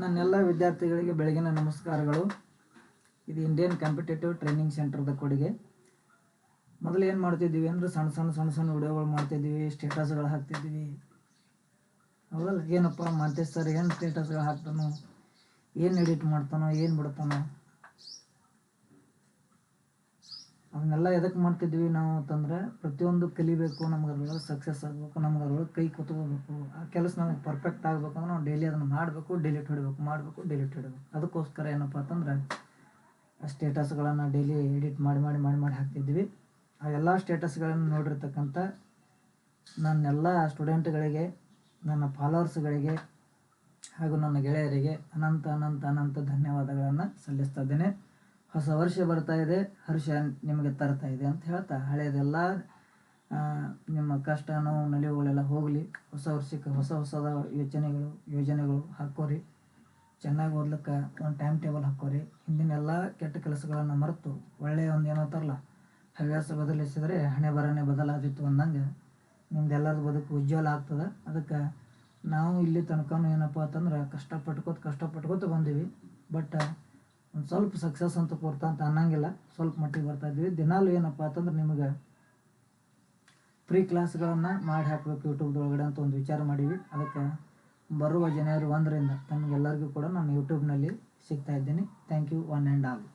ನನ್ನೆಲ್ಲ ವಿದ್ಯಾರ್ಥಿಗಳಿಗೆ ಬೆಳಗಿನ ನಮಸ್ಕಾರಗಳು. ಇದು ಇಂಡಿಯನ್ ಕಾಂಪಿಟೇಟಿವ್ ಟ್ರೈನಿಂಗ್ ಸೆಂಟರ್ದ ಕೊಡುಗೆ. ಮೊದಲು ಏನು ಮಾಡ್ತಿದ್ವಿ ಅಂದರೆ ಸಣ್ಣ ವಿಡಿಯೋಗಳು ಮಾಡ್ತಿದ್ವಿ, ಸ್ಟೇಟಸ್ಗಳು ಹಾಕ್ತಿದ್ವಿ. ಹೌದಲ್ಲ, ಏನಪ್ಪ ಮಾಂತೇಶ್ ಸರ್ ಏನು ಸ್ಟೇಟಸ್ಗಳು ಹಾಕ್ತಾನೋ, ಏನು ಎಡಿಟ್ ಮಾಡ್ತಾನೋ, ಏನು ಬಿಡ್ತಾನೋ, ಅವನ್ನೆಲ್ಲ ಎದಕ್ಕೆ ಮಾಡ್ತಿದ್ವಿ ನಾವು ಅಂತಂದರೆ ಪ್ರತಿಯೊಂದು ಕಲಿಬೇಕು, ನಮ್ಗೆ ಅದ್ರೊಳಗೆ ಸಕ್ಸಸ್ ಆಗಬೇಕು, ನಮ್ಗೆ ಅದ್ರೊಳಗೆ ಕೈ ಕೂತ್ಕೋಬೇಕು. ಆ ಕೆಲಸ ನಮ್ಗೆ ಪರ್ಫೆಕ್ಟ್ ಆಗಬೇಕಂದ್ರೆ ನಾವು ಡೈಲಿ ಅದನ್ನು ಮಾಡಬೇಕು, ಡಿಲೀಟ್ ಹೊಡಿಬೇಕು. ಅದಕ್ಕೋಸ್ಕರ ಏನಪ್ಪ ಅಂತಂದ್ರೆ ಆ ಸ್ಟೇಟಸ್ಗಳನ್ನು ಡೈಲಿ ಎಡಿಟ್ ಮಾಡಿ ಹಾಕ್ತಿದ್ವಿ. ಆ ಎಲ್ಲ ಸ್ಟೇಟಸ್ಗಳನ್ನು ನೋಡಿರ್ತಕ್ಕಂಥ ನನ್ನೆಲ್ಲ ಸ್ಟೂಡೆಂಟ್ಗಳಿಗೆ, ನನ್ನ ಫಾಲೋವರ್ಸ್ಗಳಿಗೆ ಹಾಗೂ ನನ್ನ ಗೆಳೆಯರಿಗೆ ಅನಂತ ಧನ್ಯವಾದಗಳನ್ನು ಸಲ್ಲಿಸ್ತಾ ಇದ್ದೇನೆ. ಹೊಸ ವರ್ಷ ಬರ್ತಾ ಇದೆ, ಹರ್ಷ ನಿಮಗೆ ತರ್ತಾ ಇದೆ ಅಂತ ಹೇಳ್ತಾ, ಹಳೆಯದೆಲ್ಲ ನಿಮ್ಮ ಕಷ್ಟ ನೋವು ನಲಿವುಗಳೆಲ್ಲ ಹೋಗಲಿ. ಹೊಸ ವರ್ಷಕ್ಕೆ ಹೊಸದ ಯೋಜನೆಗಳು ಹಾಕೋರಿ. ಚೆನ್ನಾಗಿ ಓದ್ಲಿಕ್ಕೆ ಒಂದು ಟೈಮ್ ಟೇಬಲ್ ಹಾಕೋರಿ. ಹಿಂದಿನೆಲ್ಲ ಕೆಟ್ಟ ಕೆಲಸಗಳನ್ನು ಮರೆತು ಒಳ್ಳೆಯ ಒಂದು ಏನಂತಾರಲ್ಲ, ಹವ್ಯಾಸ ಬದಲಿಸಿದರೆ ಹಣೆ ಬರನೇ ಬದಲಾದಿತ್ತು ಅಂದಂಗೆ ನಿಮ್ದೆಲ್ಲರ ಬದುಕು ಉಜ್ವಲ ಆಗ್ತದೆ. ಅದಕ್ಕೆ ನಾವು ಇಲ್ಲಿ ತನಕ ಏನಪ್ಪ ಅಂತಂದ್ರೆ ಕಷ್ಟಪಟ್ಕೋತ ಬಂದೀವಿ. ಬಟ್ ಒಂದು ಸ್ವಲ್ಪ ಸಕ್ಸಸ್ ಅಂತ ಕೊಡ್ತಾ ಅಂತ ಅನ್ನಂಗಿಲ್ಲ, ಸ್ವಲ್ಪ ಮಟ್ಟಿಗೆ ಬರ್ತಾಯಿದ್ವಿ. ದಿನಾಲೂ ಏನಪ್ಪ ಅಂತಂದ್ರೆ ನಿಮಗೆ ಫ್ರೀ ಕ್ಲಾಸ್ಗಳನ್ನು ಮಾಡಿ ಹಾಕಬೇಕು ಯೂಟ್ಯೂಬ್ದೊಳಗಡೆ ಅಂತ ಒಂದು ವಿಚಾರ ಮಾಡೀವಿ. ಅದಕ್ಕೆ ಬರುವ ಜನವರಿ 1ರಿಂದ ತಮಗೆಲ್ಲರಿಗೂ ಕೂಡ ನಾನು ಯೂಟ್ಯೂಬ್ನಲ್ಲಿ ಸಿಗ್ತಾ ಇದ್ದೀನಿ. Thank you one and all.